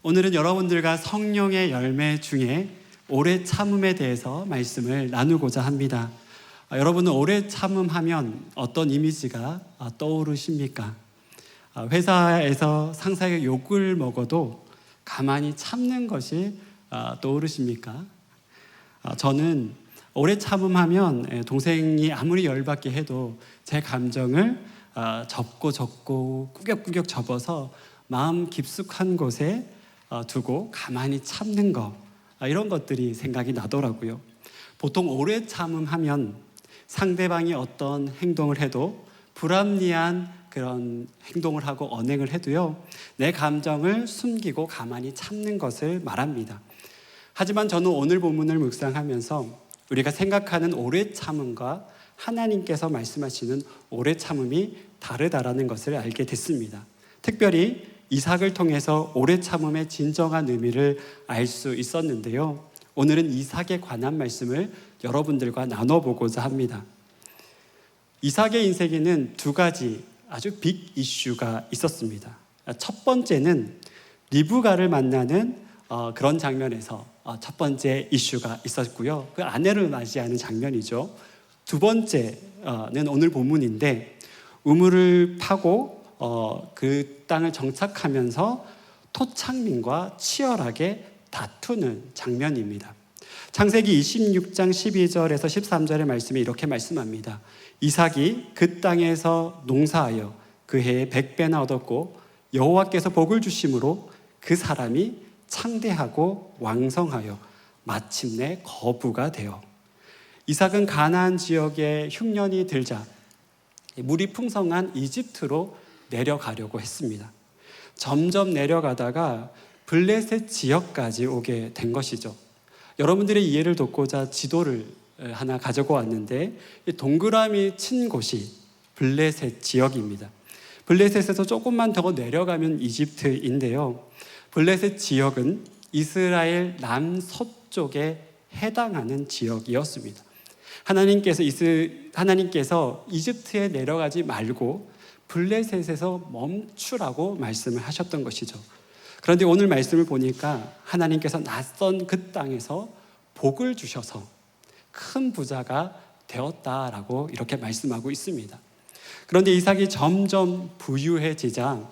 오늘은 여러분들과 성령의 열매 중에 오래 참음에 대해서 말씀을 나누고자 합니다. 여러분은 오래 참음하면 어떤 이미지가 떠오르십니까? 회사에서 상사에게 욕을 먹어도 가만히 참는 것이 떠오르십니까? 저는 오래 참음하면 동생이 아무리 열받게 해도 제 감정을 접고 꾸역꾸역 접어서 마음 깊숙한 곳에 두고 가만히 참는 것, 이런 것들이 생각이 나더라고요. 보통 오래 참음하면 상대방이 어떤 행동을 해도 불합리한 그런 행동을 하고 언행을 해도요, 내 감정을 숨기고 가만히 참는 것을 말합니다. 하지만 저는 오늘 본문을 묵상하면서 우리가 생각하는 오래 참음과 하나님께서 말씀하시는 오래 참음이 다르다라는 것을 알게 됐습니다. 특별히 이삭을 통해서 오래 참음의 진정한 의미를 알 수 있었는데요. 오늘은 이삭에 관한 말씀을 여러분들과 나눠보고자 합니다. 이삭의 인생에는 두 가지 아주 빅 이슈가 있었습니다. 첫 번째는 리브가를 만나는 그런 장면에서 첫 번째 이슈가 있었고요. 그 아내를 맞이하는 장면이죠. 두 번째는 오늘 본문인데, 우물을 파고 그 땅을 정착하면서 토착민과 치열하게 다투는 장면입니다. 창세기 26장 12절에서 13절의 말씀이 이렇게 말씀합니다. 이삭이 그 땅에서 농사하여 그 해에 100배나 얻었고 여호와께서 복을 주심으로 그 사람이 창대하고 왕성하여 마침내 거부가 되어 이삭은 가나안 지역에 흉년이 들자 물이 풍성한 이집트로 내려가려고 했습니다. 점점 내려가다가 블레셋 지역까지 오게 된 것이죠. 여러분들의 이해를 돕고자 지도를 하나 가지고 왔는데, 동그라미 친 곳이 블레셋 지역입니다. 블레셋에서 조금만 더 내려가면 이집트인데요. 블레셋 지역은 이스라엘 남서쪽에 해당하는 지역이었습니다. 하나님께서 이집트에 내려가지 말고 블레셋에서 멈추라고 말씀을 하셨던 것이죠. 그런데 오늘 말씀을 보니까 하나님께서 낯선 그 땅에서 복을 주셔서 큰 부자가 되었다라고 이렇게 말씀하고 있습니다. 그런데 이삭이 점점 부유해지자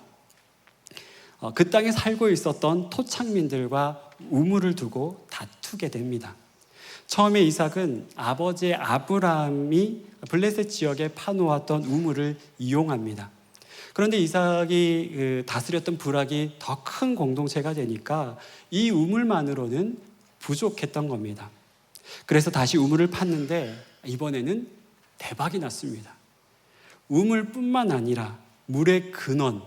그 땅에 살고 있었던 토착민들과 우물을 두고 다투게 됩니다. 처음에 이삭은 아버지 아브라함이 블레셋 지역에 파놓았던 우물을 이용합니다. 그런데 이삭이 다스렸던 부락이 더 큰 공동체가 되니까 이 우물만으로는 부족했던 겁니다. 그래서 다시 우물을 팠는데 이번에는 대박이 났습니다. 우물뿐만 아니라 물의 근원,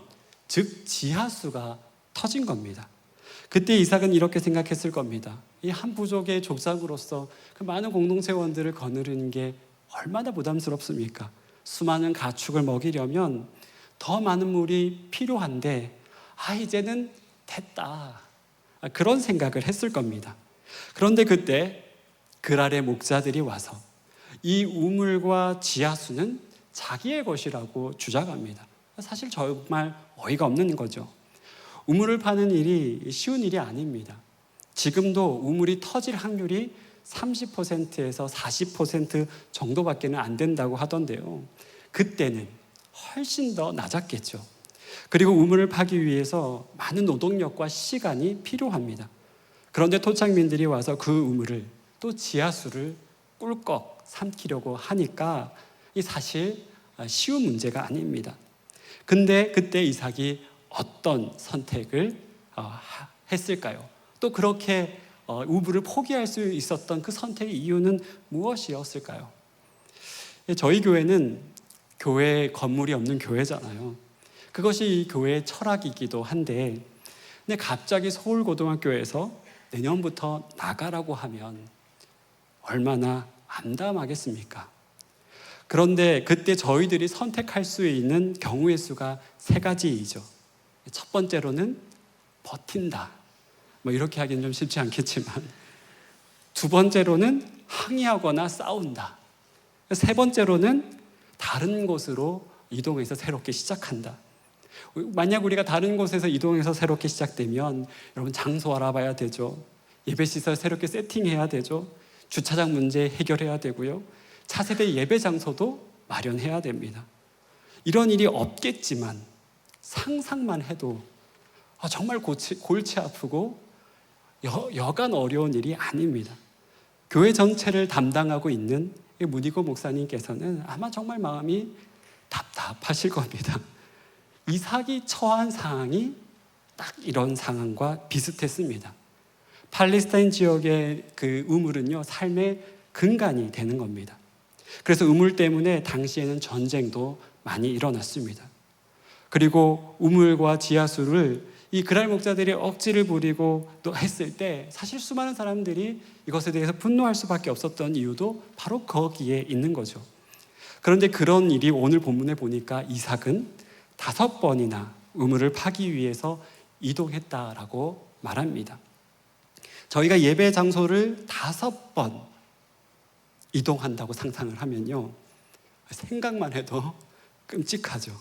즉 지하수가 터진 겁니다. 그때 이삭은 이렇게 생각했을 겁니다. 이 한 부족의 족장으로서 그 많은 공동체원들을 거느리는 게 얼마나 부담스럽습니까? 수많은 가축을 먹이려면 더 많은 물이 필요한데 이제는 됐다, 그런 생각을 했을 겁니다. 그런데 그때 그랄의 목자들이 와서 이 우물과 지하수는 자기의 것이라고 주장합니다. 사실 정말 어이가 없는 거죠. 우물을 파는 일이 쉬운 일이 아닙니다. 지금도 우물이 터질 확률이 30%에서 40% 정도밖에 안 된다고 하던데요. 그때는 훨씬 더 낮았겠죠. 그리고 우물을 파기 위해서 많은 노동력과 시간이 필요합니다. 그런데 토착민들이 와서 그 우물을 또 지하수를 꿀꺽 삼키려고 하니까 이 사실 쉬운 문제가 아닙니다. 근데 그때 이삭이 어떤 선택을 했을까요? 또 그렇게 우물을 포기할 수 있었던 그 선택의 이유는 무엇이었을까요? 저희 교회는 교회 건물이 없는 교회잖아요. 그것이 이 교회의 철학이기도 한데, 근데 갑자기 서울고등학교에서 내년부터 나가라고 하면 얼마나 암담하겠습니까? 그런데 그때 저희들이 선택할 수 있는 경우의 수가 3가지이죠. 첫 번째로는 버틴다. 이렇게 하기는 좀 쉽지 않겠지만, 두 번째로는 항의하거나 싸운다. 세 번째로는 다른 곳으로 이동해서 새롭게 시작한다. 만약 우리가 다른 곳에서 이동해서 새롭게 시작되면 여러분 장소 알아봐야 되죠. 예배시설 새롭게 세팅해야 되죠. 주차장 문제 해결해야 되고요. 차세대 예배 장소도 마련해야 됩니다. 이런 일이 없겠지만 상상만 해도 정말 골치 아프고 여간 어려운 일이 아닙니다. 교회 전체를 담당하고 있는 문희고 목사님께서는 아마 정말 마음이 답답하실 겁니다. 이삭이 처한 상황이 딱 이런 상황과 비슷했습니다. 팔레스타인 지역의 그 우물은요, 삶의 근간이 되는 겁니다. 그래서 우물 때문에 당시에는 전쟁도 많이 일어났습니다. 그리고 우물과 지하수를 이 그랄 목자들이 억지를 부리고 또 했을 때 사실 수많은 사람들이 이것에 대해서 분노할 수밖에 없었던 이유도 바로 거기에 있는 거죠. 그런데 그런 일이 오늘 본문에 보니까 이삭은 5번이나 우물을 파기 위해서 이동했다라고 말합니다. 저희가 예배 장소를 5번 이동한다고 상상을 하면요, 생각만 해도 끔찍하죠.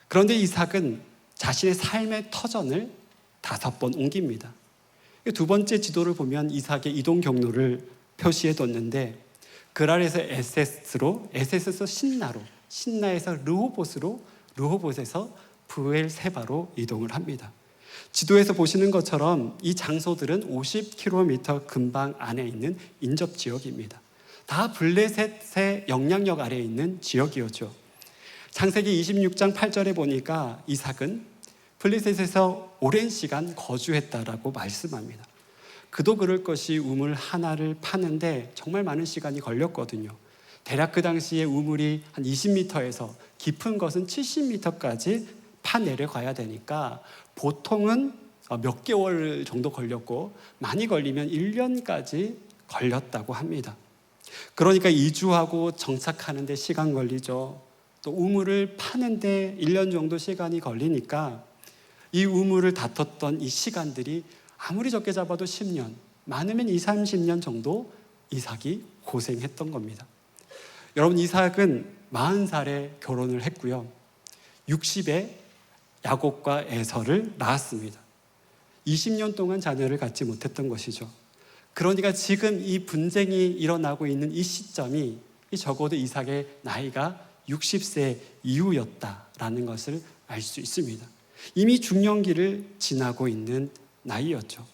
그런데 이삭은 자신의 삶의 터전을 5번 옮깁니다. 두 번째 지도를 보면 이삭의 이동 경로를 표시해 뒀는데, 그랄에서 에셋에서 신나로, 신나에서 르호봇으로, 르호봇에서 브엘세바로 이동을 합니다. 지도에서 보시는 것처럼 이 장소들은 50km 근방 안에 있는 인접 지역입니다. 다 블레셋의 영향력 아래에 있는 지역이었죠. 창세기 26장 8절에 보니까 이삭은 블레셋에서 오랜 시간 거주했다라고 말씀합니다. 그도 그럴 것이 우물 하나를 파는데 정말 많은 시간이 걸렸거든요. 대략 그 당시에 우물이 한 20m에서 깊은 것은 70m까지 파 내려가야 되니까 보통은 몇 개월 정도 걸렸고 많이 걸리면 1년까지 걸렸다고 합니다. 그러니까 이주하고 정착하는 데 시간 걸리죠. 또 우물을 파는데 1년 정도 시간이 걸리니까 이 우물을 다퉜던 이 시간들이 아무리 적게 잡아도 10년, 많으면 20, 30년 정도 이삭이 고생했던 겁니다. 여러분, 이삭은 40살에 결혼을 했고요. 60에 야곱과 에서를 낳았습니다. 20년 동안 자녀를 갖지 못했던 것이죠. 그러니까 지금 이 분쟁이 일어나고 있는 이 시점이 적어도 이삭의 나이가 60세 이후였다라는 것을 알 수 있습니다. 이미 중년기를 지나고 있는 나이였죠.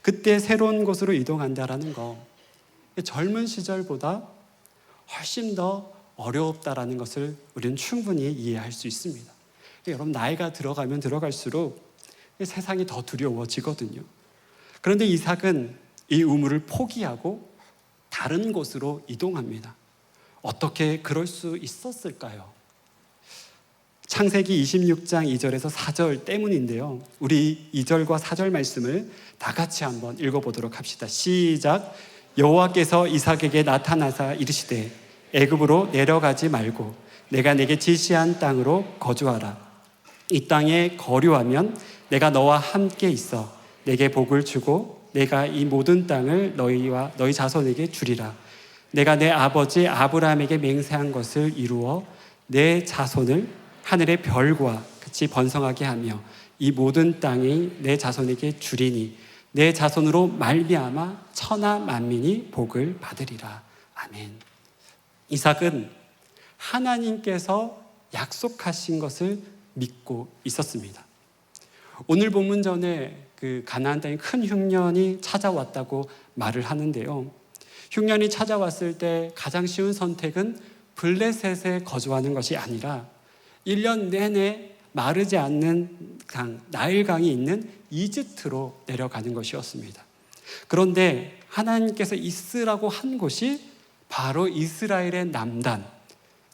그때 새로운 곳으로 이동한다라는 거, 젊은 시절보다 훨씬 더 어려웠다라는 것을 우리는 충분히 이해할 수 있습니다. 여러분, 나이가 들어가면 들어갈수록 세상이 더 두려워지거든요. 그런데 이삭은 이 우물을 포기하고 다른 곳으로 이동합니다. 어떻게 그럴 수 있었을까요? 창세기 26장 2절에서 4절 때문인데요. 우리 2절과 4절 말씀을 다 같이 한번 읽어보도록 합시다. 시작. 여호와께서 이삭에게 나타나사 이르시되 애굽으로 내려가지 말고 내가 내게 지시한 땅으로 거주하라. 이 땅에 거류하면 내가 너와 함께 있어 내게 복을 주고 내가 이 모든 땅을 너희와 너희 자손에게 주리라. 내가 내 아버지 아브라함에게 맹세한 것을 이루어 내 자손을 하늘의 별과 같이 번성하게 하며 이 모든 땅이 내 자손에게 주리니 내 자손으로 말미암아 천하 만민이 복을 받으리라. 아멘. 이삭은 하나님께서 약속하신 것을 믿고 있었습니다. 오늘 본문 전에 그 가나안 땅에 큰 흉년이 찾아왔다고 말을 하는데요. 흉년이 찾아왔을 때 가장 쉬운 선택은 블레셋에 거주하는 것이 아니라 1년 내내 마르지 않는 강, 나일강이 있는 이집트로 내려가는 것이었습니다. 그런데 하나님께서 있으라고 한 곳이 바로 이스라엘의 남단,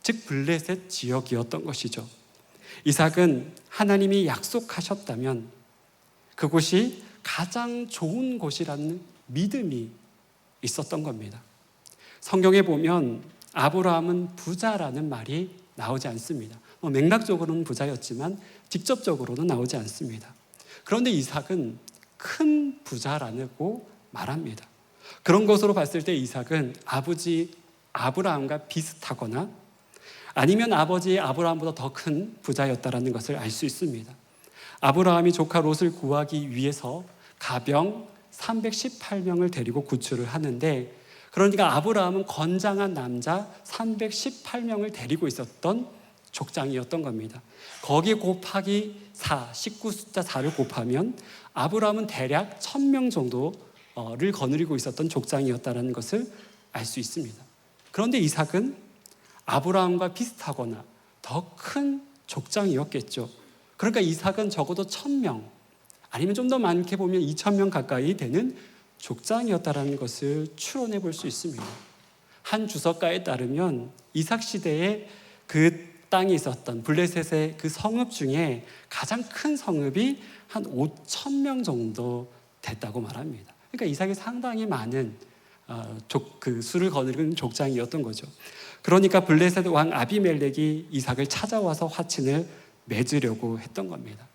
즉 블레셋 지역이었던 것이죠. 이삭은 하나님이 약속하셨다면 그곳이 가장 좋은 곳이라는 믿음이 있었던 겁니다. 성경에 보면 아브라함은 부자라는 말이 나오지 않습니다. 맥락적으로는 부자였지만 직접적으로는 나오지 않습니다. 그런데 이삭은 큰 부자라고 말합니다. 그런 것으로 봤을 때 이삭은 아버지 아브라함과 비슷하거나 아니면 아버지 아브라함보다 더 큰 부자였다라는 것을 알 수 있습니다. 아브라함이 조카 롯을 구하기 위해서 가병 318명을 데리고 구출을 하는데, 그러니까 아브라함은 건장한 남자 318명을 데리고 있었던 족장이었던 겁니다. 거기 곱하기 4, 19 숫자 4를 곱하면 아브라함은 대략 1000명 정도를 거느리고 있었던 족장이었다는 것을 알 수 있습니다. 그런데 이삭은 아브라함과 비슷하거나 더 큰 족장이었겠죠. 그러니까 이삭은 적어도 1000명, 아니면 좀 더 많게 보면 2000명 가까이 되는 족장이었다는 것을 추론해 볼 수 있습니다. 한 주석가에 따르면 이삭 시대에 그 땅에 있었던 블레셋의 그 성읍 중에 가장 큰 성읍이 한 5000명 정도 됐다고 말합니다. 그러니까 이삭이 상당히 많은 그 수를 거느리는 족장이었던 거죠. 그러니까 블레셋 왕 아비멜렉이 이삭을 찾아와서 화친을 맺으려고 했던 겁니다.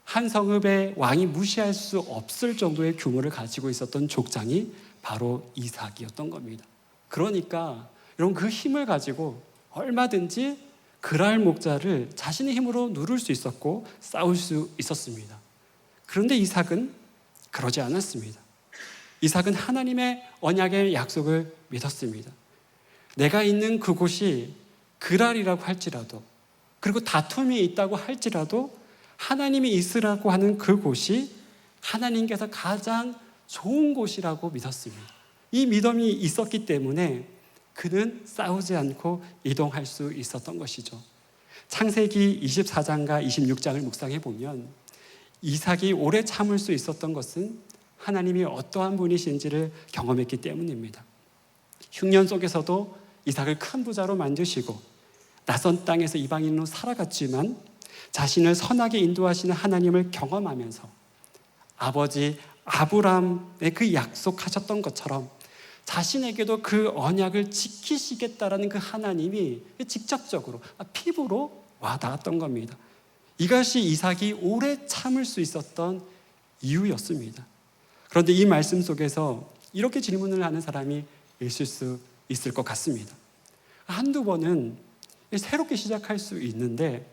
한 성읍의 왕이 무시할 수 없을 정도의 규모를 가지고 있었던 족장이 바로 이삭이었던 겁니다. 그러니까 여러분, 그 힘을 가지고 얼마든지 그랄 목자를 자신의 힘으로 누를 수 있었고 싸울 수 있었습니다. 그런데 이삭은 그러지 않았습니다. 이삭은 하나님의 언약의 약속을 믿었습니다. 내가 있는 그곳이 그랄이라고 할지라도, 그리고 다툼이 있다고 할지라도 하나님이 있으라고 하는 그곳이 하나님께서 가장 좋은 곳이라고 믿었습니다. 이 믿음이 있었기 때문에 그는 싸우지 않고 이동할 수 있었던 것이죠. 창세기 24장과 26장을 묵상해 보면 이삭이 오래 참을 수 있었던 것은 하나님이 어떠한 분이신지를 경험했기 때문입니다. 흉년 속에서도 이삭을 큰 부자로 만드시고 낯선 땅에서 이방인으로 살아갔지만 자신을 선하게 인도하시는 하나님을 경험하면서 아버지 아브라함의 그 약속하셨던 것처럼 자신에게도 그 언약을 지키시겠다라는 그 하나님이 직접적으로 피부로 와닿았던 겁니다. 이것이 이삭이 오래 참을 수 있었던 이유였습니다. 그런데 이 말씀 속에서 이렇게 질문을 하는 사람이 있을 수 있을 것 같습니다. 한두 번은 새롭게 시작할 수 있는데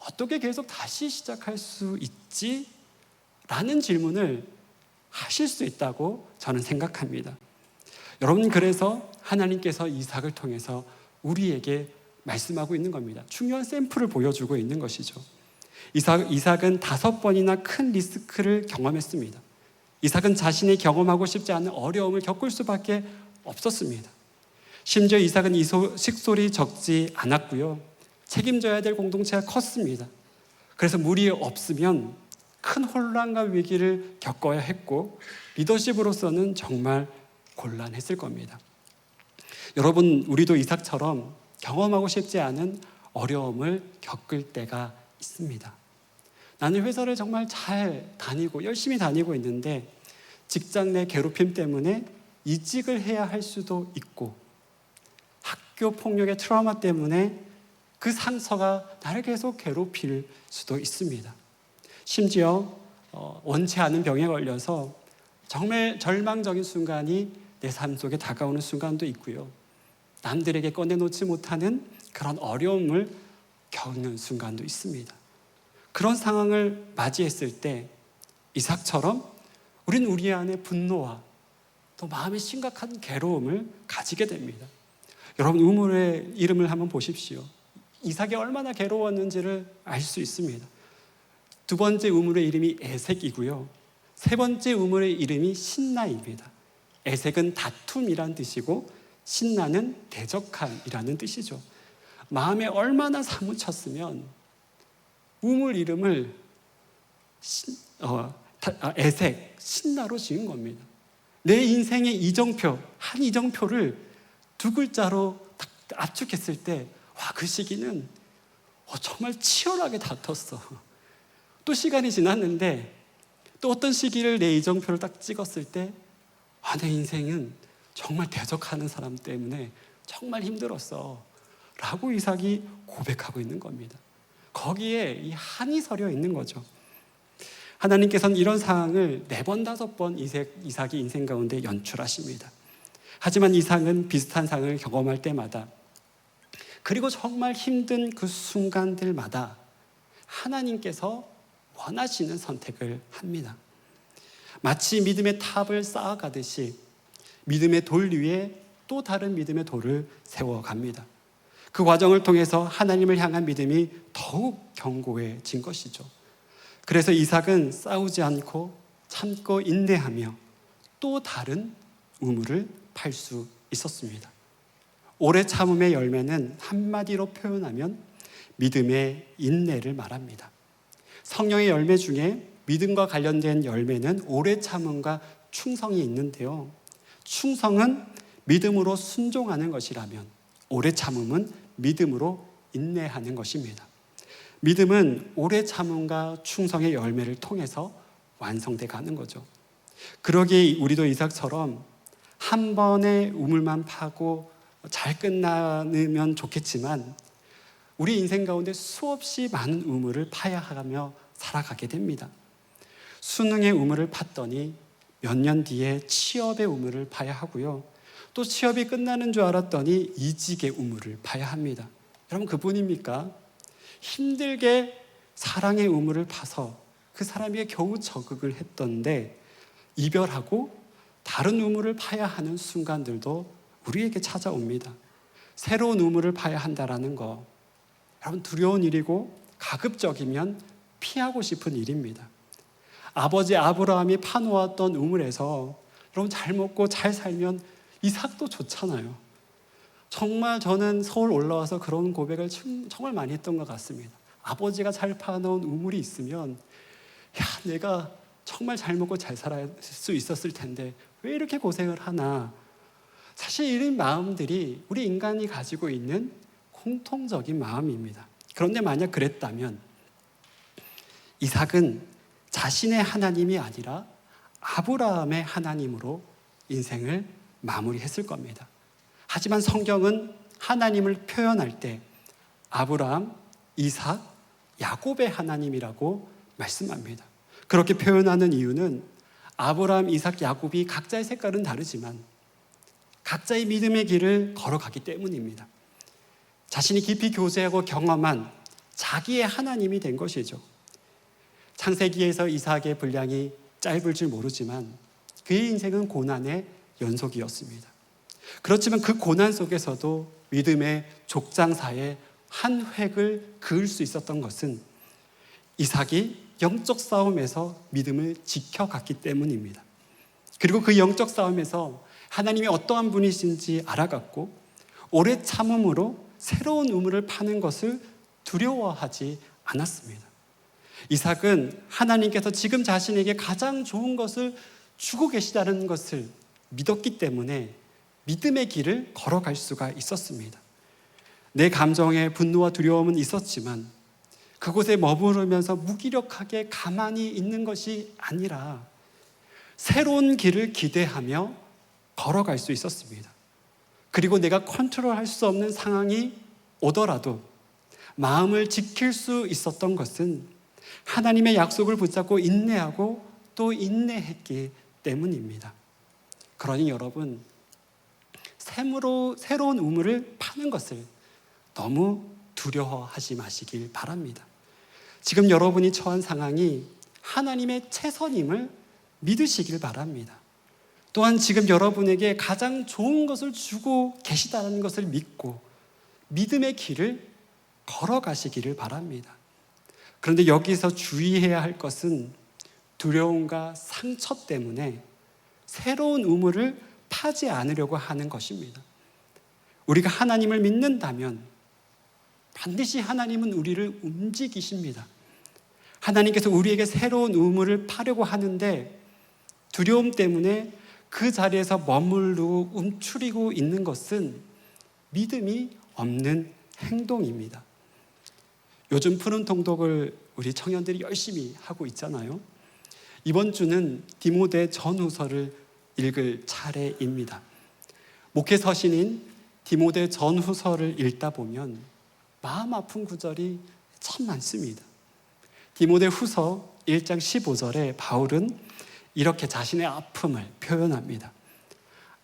어떻게 계속 다시 시작할 수 있지? 라는 질문을 하실 수 있다고 저는 생각합니다. 여러분, 그래서 하나님께서 이삭을 통해서 우리에게 말씀하고 있는 겁니다. 중요한 샘플을 보여주고 있는 것이죠. 이삭은 5번이나 큰 리스크를 경험했습니다. 이삭은 자신이 경험하고 싶지 않은 어려움을 겪을 수밖에 없었습니다. 심지어 이삭은 식솔이 적지 않았고요. 책임져야 될 공동체가 컸습니다. 그래서 물이 없으면 큰 혼란과 위기를 겪어야 했고 리더십으로서는 정말 곤란했을 겁니다. 여러분, 우리도 이삭처럼 경험하고 싶지 않은 어려움을 겪을 때가 있습니다. 나는 회사를 정말 잘 다니고 열심히 다니고 있는데 직장 내 괴롭힘 때문에 이직을 해야 할 수도 있고 학교 폭력의 트라우마 때문에 그 상처가 나를 계속 괴롭힐 수도 있습니다. 심지어 원치 않은 병에 걸려서 정말 절망적인 순간이 내 삶 속에 다가오는 순간도 있고요. 남들에게 꺼내놓지 못하는 그런 어려움을 겪는 순간도 있습니다. 그런 상황을 맞이했을 때 이삭처럼 우린 우리 안에 분노와 또 마음의 심각한 괴로움을 가지게 됩니다. 여러분, 우물의 이름을 한번 보십시오. 이삭이 얼마나 괴로웠는지를 알 수 있습니다. 두 번째 우물의 이름이 에색이고요. 세 번째 우물의 이름이 신나입니다. 에색은 다툼이란 뜻이고 신나는 대적함이라는 뜻이죠. 마음에 얼마나 사무쳤으면 우물 이름을 에색, 신나로 지은 겁니다. 내 인생의 이정표, 한 이정표를 두 글자로 딱 압축했을 때, 와, 그 시기는 정말 치열하게 다퉜어. 또 시간이 지났는데 또 어떤 시기를 내 이정표를 딱 찍었을 때, 내 인생은 정말 대적하는 사람 때문에 정말 힘들었어 라고 이삭이 고백하고 있는 겁니다. 거기에 이 한이 서려 있는 거죠. 하나님께서는 이런 상황을 4번, 5번 이삭이 인생 가운데 연출하십니다. 하지만 이삭은 비슷한 상황을 경험할 때마다 그리고 정말 힘든 그 순간들마다 하나님께서 원하시는 선택을 합니다. 마치 믿음의 탑을 쌓아가듯이 믿음의 돌 위에 또 다른 믿음의 돌을 세워갑니다. 그 과정을 통해서 하나님을 향한 믿음이 더욱 견고해진 것이죠. 그래서 이삭은 싸우지 않고 참고 인내하며 또 다른 우물을 팔 수 있었습니다. 오래 참음의 열매는 한마디로 표현하면 믿음의 인내를 말합니다. 성령의 열매 중에 믿음과 관련된 열매는 오래 참음과 충성이 있는데요. 충성은 믿음으로 순종하는 것이라면 오래 참음은 믿음으로 인내하는 것입니다. 믿음은 오래 참음과 충성의 열매를 통해서 완성돼 가는 거죠. 그러기에 우리도 이삭처럼 한 번의 우물만 파고 잘 끝나면 좋겠지만 우리 인생 가운데 수없이 많은 우물을 파야 하며 살아가게 됩니다. 수능의 우물을 팠더니 몇 년 뒤에 취업의 우물을 파야 하고요. 또 취업이 끝나는 줄 알았더니 이직의 우물을 파야 합니다. 여러분, 그뿐입니까? 힘들게 사랑의 우물을 파서 그 사람에게 겨우 적응을 했던데 이별하고 다른 우물을 파야 하는 순간들도 우리에게 찾아옵니다. 새로운 우물을 파야 한다는 거, 여러분, 두려운 일이고 가급적이면 피하고 싶은 일입니다. 아버지 아브라함이 파놓았던 우물에서 여러분 잘 먹고 잘 살면 이삭도 좋잖아요. 정말 저는 서울 올라와서 그런 고백을 정말 많이 했던 것 같습니다. 아버지가 잘 파놓은 우물이 있으면 내가 정말 잘 먹고 잘 살 수 있었을 텐데 왜 이렇게 고생을 하나. 사실 이런 마음들이 우리 인간이 가지고 있는 공통적인 마음입니다. 그런데 만약 그랬다면 이삭은 자신의 하나님이 아니라 아브라함의 하나님으로 인생을 마무리했을 겁니다. 하지만 성경은 하나님을 표현할 때 아브라함, 이삭, 야곱의 하나님이라고 말씀합니다. 그렇게 표현하는 이유는 아브라함, 이삭, 야곱이 각자의 색깔은 다르지만 각자의 믿음의 길을 걸어가기 때문입니다. 자신이 깊이 교제하고 경험한 자기의 하나님이 된 것이죠. 창세기에서 이삭의 분량이 짧을 줄 모르지만 그의 인생은 고난의 연속이었습니다. 그렇지만 그 고난 속에서도 믿음의 족장사에 한 획을 그을 수 있었던 것은 이삭이 영적 싸움에서 믿음을 지켜갔기 때문입니다. 그리고 그 영적 싸움에서 하나님이 어떠한 분이신지 알아갔고 오래 참음으로 새로운 우물을 파는 것을 두려워하지 않았습니다. 이삭은 하나님께서 지금 자신에게 가장 좋은 것을 주고 계시다는 것을 믿었기 때문에 믿음의 길을 걸어갈 수가 있었습니다. 내 감정에 분노와 두려움은 있었지만 그곳에 머무르면서 무기력하게 가만히 있는 것이 아니라 새로운 길을 기대하며 걸어갈 수 있었습니다. 그리고 내가 컨트롤할 수 없는 상황이 오더라도 마음을 지킬 수 있었던 것은 하나님의 약속을 붙잡고 인내하고 또 인내했기 때문입니다. 그러니 여러분, 새로운 우물을 파는 것을 너무 두려워하지 마시길 바랍니다. 지금 여러분이 처한 상황이 하나님의 최선임을 믿으시길 바랍니다. 또한 지금 여러분에게 가장 좋은 것을 주고 계시다는 것을 믿고 믿음의 길을 걸어가시기를 바랍니다. 그런데 여기서 주의해야 할 것은 두려움과 상처 때문에 새로운 우물을 파지 않으려고 하는 것입니다. 우리가 하나님을 믿는다면 반드시 하나님은 우리를 움직이십니다. 하나님께서 우리에게 새로운 우물을 파려고 하는데 두려움 때문에 그 자리에서 머물고 움츠리고 있는 것은 믿음이 없는 행동입니다. 요즘 푸른 통독을 우리 청년들이 열심히 하고 있잖아요. 이번 주는 디모데 전후서를 읽을 차례입니다. 목회 서신인 디모데 전후서를 읽다 보면 마음 아픈 구절이 참 많습니다. 디모데 후서 1장 15절에 바울은 이렇게 자신의 아픔을 표현합니다.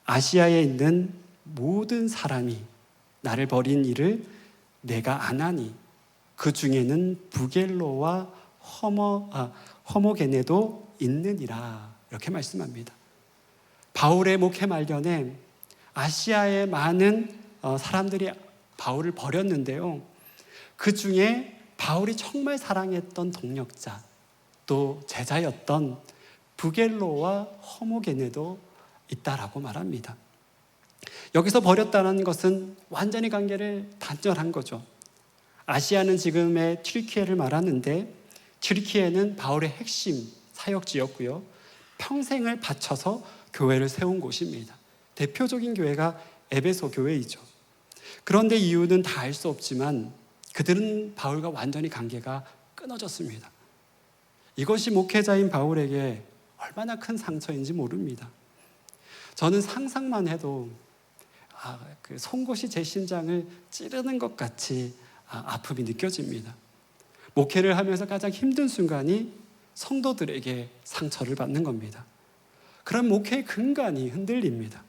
아시아에 있는 모든 사람이 나를 버린 일을 내가 아나니 그 중에는 부겔로와 허모게네도 있느니라. 이렇게 말씀합니다. 바울의 목회 말년에 아시아의 많은 사람들이 바울을 버렸는데요, 그 중에 바울이 정말 사랑했던 동역자, 또 제자였던 부겔로와 허모게네도 있다라고 말합니다. 여기서 버렸다는 것은 완전히 관계를 단절한 거죠. 아시아는 지금의 튀르키예를 말하는데, 튀르키예는 바울의 핵심 사역지였고요, 평생을 바쳐서 교회를 세운 곳입니다. 대표적인 교회가 에베소 교회이죠. 그런데 이유는 다 알 수 없지만 그들은 바울과 완전히 관계가 끊어졌습니다. 이것이 목회자인 바울에게 얼마나 큰 상처인지 모릅니다. 저는 상상만 해도 그 송곳이 제 심장을 찌르는 것 같이 아픔이 느껴집니다. 목회를 하면서 가장 힘든 순간이 성도들에게 상처를 받는 겁니다. 그럼 목회의 근간이 흔들립니다.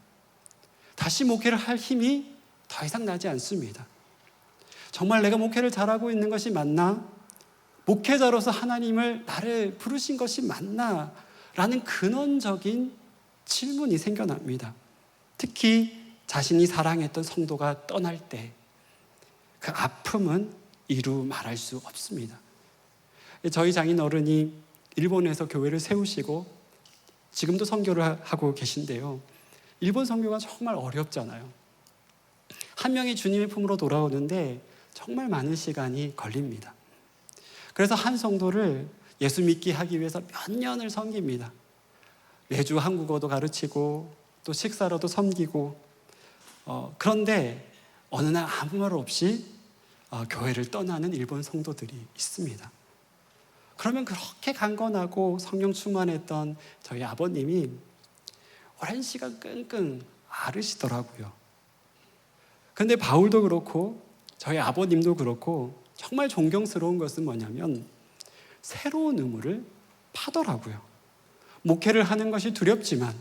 다시 목회를 할 힘이 더 이상 나지 않습니다. 정말 내가 목회를 잘하고 있는 것이 맞나? 목회자로서 하나님을 나를 부르신 것이 맞나? 라는 근원적인 질문이 생겨납니다. 특히 자신이 사랑했던 성도가 떠날 때 그 아픔은 이루 말할 수 없습니다. 저희 장인어른이 일본에서 교회를 세우시고 지금도 선교를 하고 계신데요, 일본 선교가 정말 어렵잖아요. 한 명이 주님의 품으로 돌아오는데 정말 많은 시간이 걸립니다. 그래서 한 성도를 예수 믿게 하기 위해서 몇 년을 섬깁니다. 매주 한국어도 가르치고 또 식사로도 섬기고, 그런데 어느 날 아무 말 없이 교회를 떠나는 일본 성도들이 있습니다. 그러면 그렇게 강건하고 성령 충만했던 저희 아버님이 오랜 시간 끙끙 앓으시더라고요. 그런데 바울도 그렇고 저희 아버님도 그렇고 정말 존경스러운 것은 뭐냐면 새로운 의무를 파더라고요. 목회를 하는 것이 두렵지만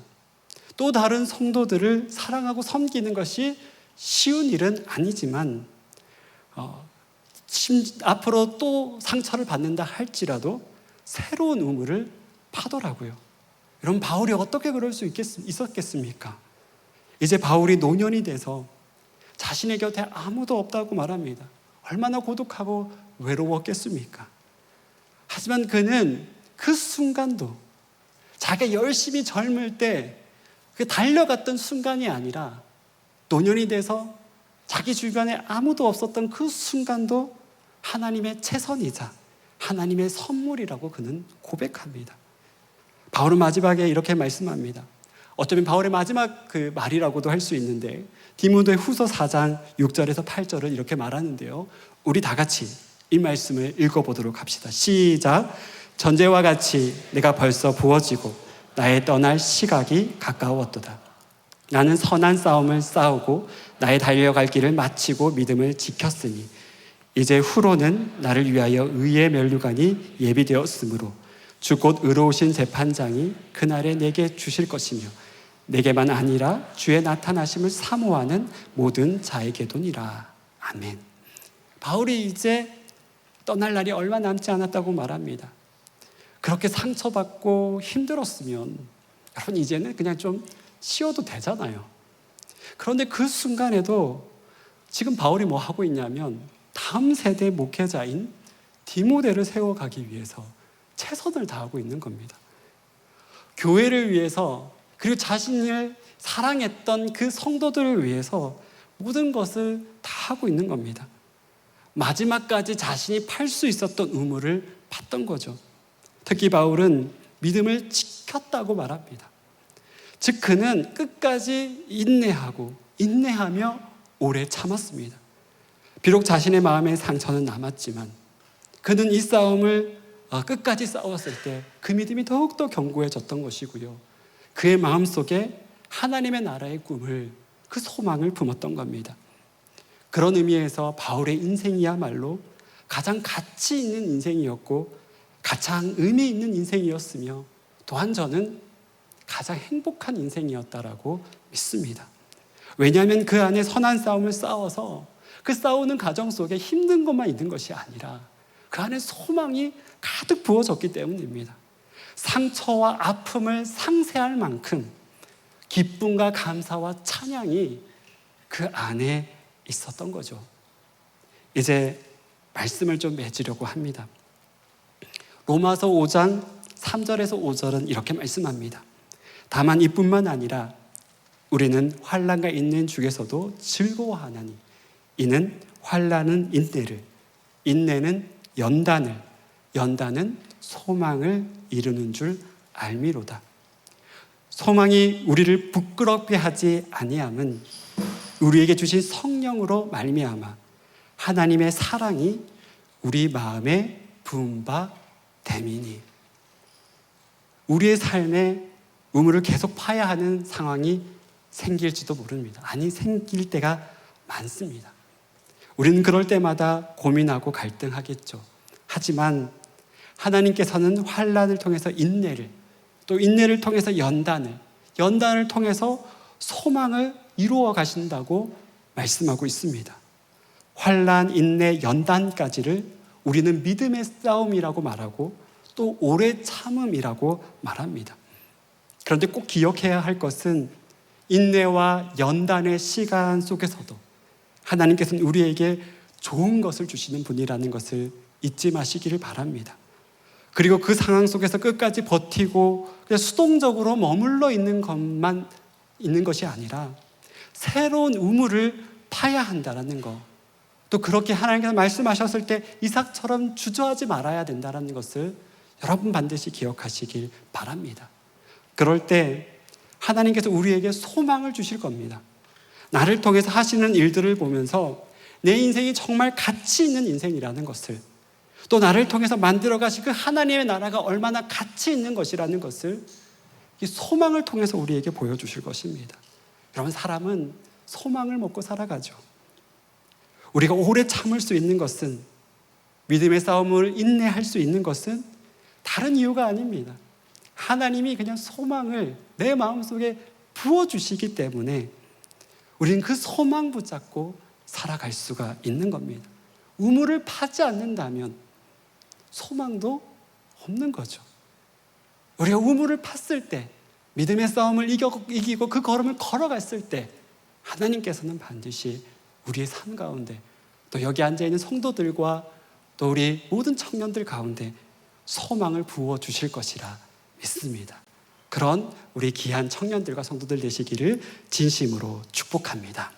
또 다른 성도들을 사랑하고 섬기는 것이 쉬운 일은 아니지만 앞으로 또 상처를 받는다 할지라도 새로운 의무를 파더라고요. 여러분, 바울이 어떻게 그럴 수 있었겠습니까? 이제 바울이 노년이 돼서 자신의 곁에 아무도 없다고 말합니다. 얼마나 고독하고 외로웠겠습니까? 하지만 그는 그 순간도 자기가 열심히 젊을 때 그 달려갔던 순간이 아니라 노년이 돼서 자기 주변에 아무도 없었던 그 순간도 하나님의 최선이자 하나님의 선물이라고 그는 고백합니다. 바울은 마지막에 이렇게 말씀합니다. 어쩌면 바울의 마지막 그 말이라고도 할 수 있는데, 디모데 후서 4장 6절에서 8절을 이렇게 말하는데요, 우리 다 같이 이 말씀을 읽어보도록 합시다. 시작. 전제와 같이 내가 벌써 부어지고 나의 떠날 시각이 가까웠도다. 나는 선한 싸움을 싸우고 나의 달려갈 길을 마치고 믿음을 지켰으니 이제 후로는 나를 위하여 의의 면류관이 예비되었으므로 주 곧 의로우신 재판장이 그날에 내게 주실 것이며 내게만 아니라 주의 나타나심을 사모하는 모든 자에게도니라. 아멘. 바울이 이제 떠날 날이 얼마 남지 않았다고 말합니다. 그렇게 상처받고 힘들었으면 여러분 이제는 그냥 좀 쉬어도 되잖아요. 그런데 그 순간에도 지금 바울이 뭐 하고 있냐면 다음 세대 목회자인 디모데를 세워가기 위해서 최선을 다하고 있는 겁니다. 교회를 위해서, 그리고 자신을 사랑했던 그 성도들을 위해서 모든 것을 다 하고 있는 겁니다. 마지막까지 자신이 팔 수 있었던 의무를 받던 거죠. 특히 바울은 믿음을 지켰다고 말합니다. 즉 그는 끝까지 인내하며 오래 참았습니다. 비록 자신의 마음에 상처는 남았지만 그는 이 싸움을 끝까지 싸웠을 때 그 믿음이 더욱더 견고해졌던 것이고요, 그의 마음속에 하나님의 나라의 꿈을, 그 소망을 품었던 겁니다. 그런 의미에서 바울의 인생이야말로 가장 가치 있는 인생이었고 가장 의미 있는 인생이었으며 또한 저는 가장 행복한 인생이었다라고 믿습니다. 왜냐하면 그 안에 선한 싸움을 싸워서 그 싸우는 가정 속에 힘든 것만 있는 것이 아니라 그 안에 소망이 가득 부어졌기 때문입니다. 상처와 아픔을 상쇄할 만큼 기쁨과 감사와 찬양이 그 안에 있었던 거죠. 이제 말씀을 좀 맺으려고 합니다. 로마서 5장 3절에서 5절은 이렇게 말씀합니다. 다만 이뿐만 아니라 우리는 환난과 있는 중에서도 즐거워하나니 이는 환난은 인내를, 인내는 연단을, 연단은 소망을 이루는 줄 알미로다. 소망이 우리를 부끄럽게 하지 아니함은 우리에게 주신 성령으로 말미암아 하나님의 사랑이 우리 마음에 부은 바 됨이니. 우리의 삶에 우물을 계속 파야 하는 상황이 생길지도 모릅니다. 아니, 생길 때가 많습니다. 우리는 그럴 때마다 고민하고 갈등하겠죠. 하지만 하나님께서는 환난을 통해서 인내를, 또 인내를 통해서 연단을 통해서 소망을 이루어 가신다고 말씀하고 있습니다. 환난, 인내, 연단까지를 우리는 믿음의 싸움이라고 말하고 또 오래 참음이라고 말합니다. 그런데 꼭 기억해야 할 것은 인내와 연단의 시간 속에서도 하나님께서는 우리에게 좋은 것을 주시는 분이라는 것을 잊지 마시기를 바랍니다. 그리고 그 상황 속에서 끝까지 버티고 그냥 수동적으로 머물러 있는 것만 있는 것이 아니라 새로운 우물을 파야 한다는 것, 또 그렇게 하나님께서 말씀하셨을 때 이삭처럼 주저하지 말아야 된다는 것을 여러분 반드시 기억하시길 바랍니다. 그럴 때 하나님께서 우리에게 소망을 주실 겁니다. 나를 통해서 하시는 일들을 보면서 내 인생이 정말 가치 있는 인생이라는 것을, 또 나를 통해서 만들어 가신 그 하나님의 나라가 얼마나 가치 있는 것이라는 것을 이 소망을 통해서 우리에게 보여주실 것입니다. 여러분, 사람은 소망을 먹고 살아가죠. 우리가 오래 참을 수 있는 것은, 믿음의 싸움을 인내할 수 있는 것은 다른 이유가 아닙니다. 하나님이 그냥 소망을 내 마음속에 부어주시기 때문에 우리는 그 소망 붙잡고 살아갈 수가 있는 겁니다. 우물을 파지 않는다면 소망도 없는 거죠. 우리가 우물을 팠을 때, 믿음의 싸움을 이기고 그 걸음을 걸어갔을 때 하나님께서는 반드시 우리의 삶 가운데, 또 여기 앉아있는 성도들과 또 우리 모든 청년들 가운데 소망을 부어주실 것이라 믿습니다. 그런 우리 귀한 청년들과 성도들 되시기를 진심으로 축복합니다.